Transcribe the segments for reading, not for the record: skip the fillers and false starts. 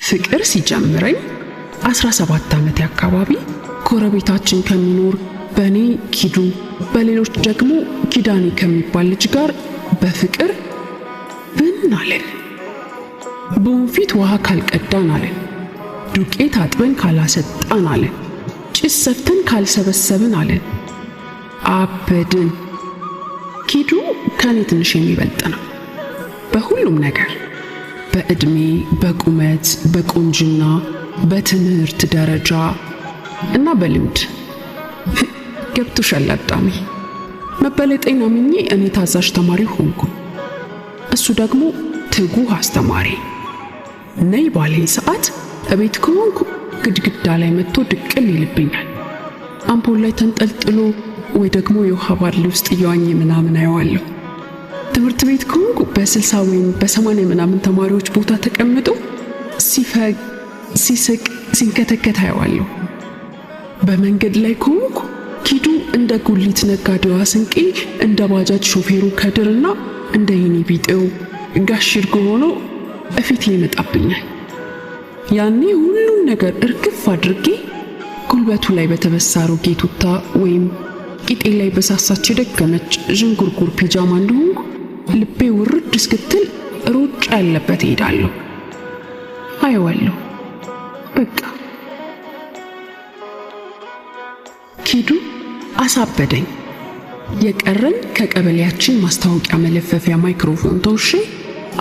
ፍቅር ሲጀምረኝ 17 ዓመት አካባቢ ጎረቤታችን ከሚኖር በኔ ኪዱ በሌሎች ደግሞ ኪዳኔ ከሚባል ልጅ ጋር በፍቅር ብናለን። በወንፊት ውሃ ካልቀዳን አለን፣ ዱቄት አጥበን ካላሰጣን አለን፣ ጭስ ሰፍተን ካልሰበሰብን አለን። አበድን። ኪዱ ከኔ ትንሽ የሚበልጥ ነው በሁሉም ነገር፣ በእድሜ፣ በቁመት፣ በቁንጅና፣ በትምህርት ደረጃ እና በልምድ። ገብቶሻል አዳሜ። መበለጤን አምኜ እኔ ታዛዥ ተማሪ ሆንኩ፣ እሱ ደግሞ ትጉህ አስተማሪ። ነይ ባለኝ ሰዓት እቤት ከሆንኩ ግድግዳ ላይ መጥቶ ድቅል ይልብኛል። አምፖል ላይ ተንጠልጥሎ ወይ ደግሞ የውሃ ባልዲ ውስጥ እየዋኘ ምናምን አየዋለሁ። ትምህርት ቤት ከሆንኩ በ60 ወይም በ80 ምናምን ተማሪዎች ቦታ ተቀምጦ ሲፈግ፣ ሲስቅ፣ ሲንከተከት አየዋለሁ። በመንገድ ላይ ከሆንኩ ኪዱ እንደ ጉሊት ነጋዴዋ ስንቄ፣ እንደ ባጃጅ ሾፌሩ ከድርና እንደ የኔ ቢጤው ጋሽ ይርጎ ሆኖ እፊቴ ይመጣብኛል። ያኔ ሁሉም ነገር እርግፍ አድርጌ ጉልበቱ ላይ በተበሳሩ ጌቱታ ወይም ቂጤ ላይ በሳሳች ደከመች ዥንጉርጉር ፒጃማ እንደሆንኩ ልቤ ውርድ እስክትል ሩጫ ያለበት እሄዳለሁ፣ አየዋለሁ። በቃ ኪዱ አሳበደኝ። የቀረን ከቀበሌያችን ማስታወቂያ መለፈፊያ ማይክሮፎን ተውሼ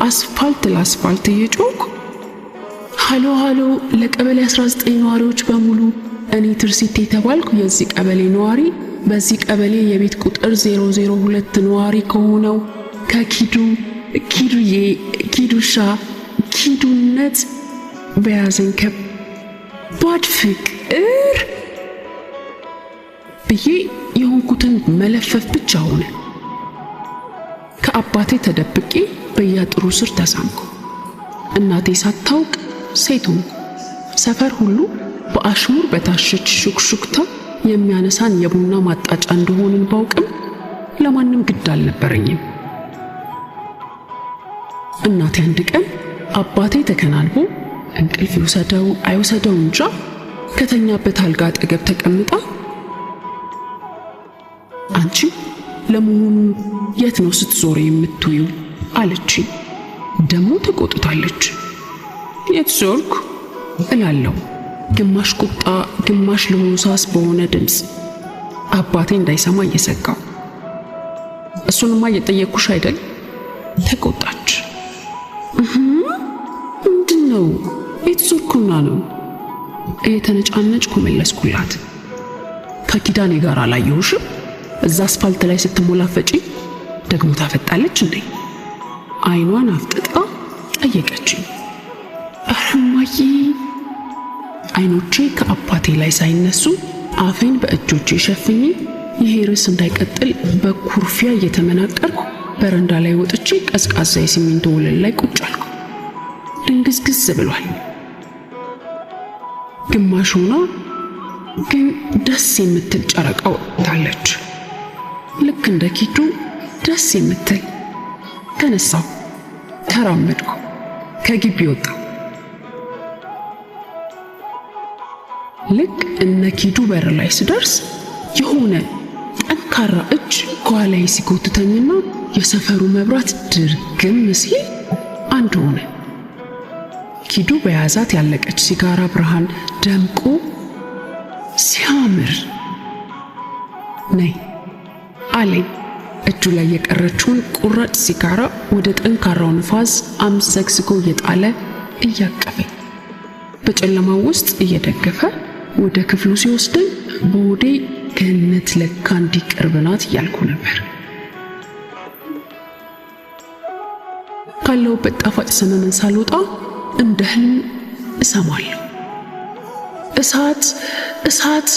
አስፋልት ለአስፋልት እየጮኩ ሃሎ ሃሎ ለቀበሌ 19 ነዋሪዎች በሙሉ፣ እኔ ትርሲት የተባልኩ የዚህ ቀበሌ ነዋሪ፣ በዚህ ቀበሌ የቤት ቁጥር 002 ነዋሪ ከሆነው ከኪዱዬ ኪዱሻ ኪዱነት በያዘኝ ከባድ ፍቅር ብዬ የሆንኩትን መለፈፍ ብቻ ሆነ። ከአባቴ ተደብቄ በያጥሩ ስር ተሳምኩ። እናቴ ሳታውቅ ሴት ሆንኩ። ሰፈር ሁሉ በአሽሙር በታሸች ሹክሹክታ የሚያነሳን የቡና ማጣጫ እንደሆንን ባውቅም ለማንም ግድ አልነበረኝም። እናቴ አንድ ቀን አባቴ ተከናንቦ እንቅልፍ ይውሰደው አይውሰደው እንጃ ከተኛበት አልጋ አጠገብ ተቀምጣ አንቺ ለመሆኑ የት ነው ስትዞሪ የምትውይው አለችኝ። ደሞ ተቆጥታለች። የት ዞርኩ እላለሁ፣ ግማሽ ቁጣ ግማሽ ለሆሳስ በሆነ ድምፅ፣ አባቴ እንዳይሰማ እየሰጋው። እሱንማ እየጠየቅኩሽ አይደል? ተቆጣች። ምንድነው? የት ዞርኩና ነው? እየተነጫነጭኩ መለስኩላት። ከኪዳኔ ጋር አላየሁሽም? እዛ አስፋልት ላይ ስትሞላፈጪ ደግሞ ታፈጣለች እንዴ? አይኗን አፍጥጣ ጠየቀችኝ። ኧረ እማዬ። አይኖቼ ከአባቴ ላይ ሳይነሱ አፌን በእጆቼ ሸፍኜ ይሄ ርዕስ እንዳይቀጥል በኩርፊያ እየተመናቀርኩ በረንዳ ላይ ወጥቼ ቀዝቃዛ የሲሚንቶ ወለል ላይ ቁጭ አልኩ። ድንግዝግዝ ብሏል። ግማሽ ሆና ግን ደስ የምትል ጨረቃ ወጥታለች። ልክ እንደ ኪዱ ደስ የምትል። ተነሳሁ፣ ተራመድኩ፣ ከግቢ ወጣሁ። ልክ እነ ኪዱ በር ላይ ስደርስ የሆነ ጠንካራ እጅ ከኋላዬ ሲጎትተኝና የሰፈሩ መብራት ድርግም ሲል አንድ ሆነ። ኪዱ በያዛት ያለቀች ሲጋራ ብርሃን ደምቆ ሲያምር ነይ አለኝ። እጁ ላይ የቀረችውን ቁራጭ ሲጋራ ወደ ጠንካራው ንፋስ አምዘግዝጎ እየጣለ እያቀፈኝ በጨለማው ውስጥ እየደገፈ ወደ ክፍሉ ሲወስደኝ በሆዴ ገነት ለካ እንዲቀርብ ናት እያልኩ ነበር። ካለሁበት ጣፋጭ ሰመመን ሳልወጣ እንደ ህልም እሰማለሁ። እሳት እሳት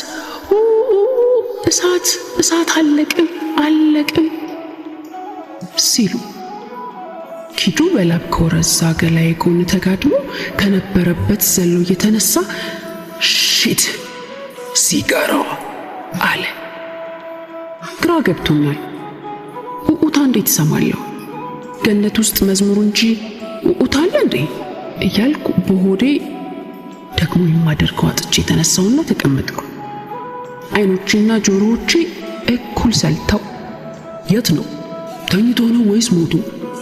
እሳት እሳት አለቅም አለቅም ሲሉ ኪዱ በላብ ከወረዛ ገላዬ ጎን ተጋድሞ ከነበረበት ዘሎ እየተነሳ ሺት ሲጋራው አለ። ግራ ገብቶኛል። ውኡታ እንዴት እሰማለሁ? ገነት ውስጥ መዝሙሩ እንጂ ውኡታ አለ እንዴ እያልኩ በሆዴ ደግሞ የማደርገው አጥቼ ተነሳውና ተቀመጥኩ። አይኖቼና ጆሮዎቼ እኩል ሰልተው የት ነው? ተኝቶ ነው ወይስ ሞቶ?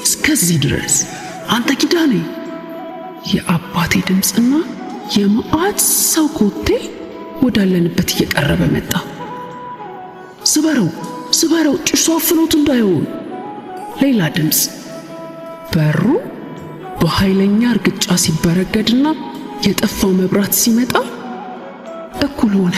እስከዚህ ድረስ አንተ ኪዳኔ! የአባቴ ድምፅና የመዓት ሰው ኮቴ ወዳለንበት እየቀረበ መጣ። ስበረው ጭሱ አፍኖት እንዳይሆን። ሌላ ድምፅ። በሩ በኃይለኛ እርግጫ ሲበረገድና የጠፋው መብራት ሲመጣ እኩል ሆነ።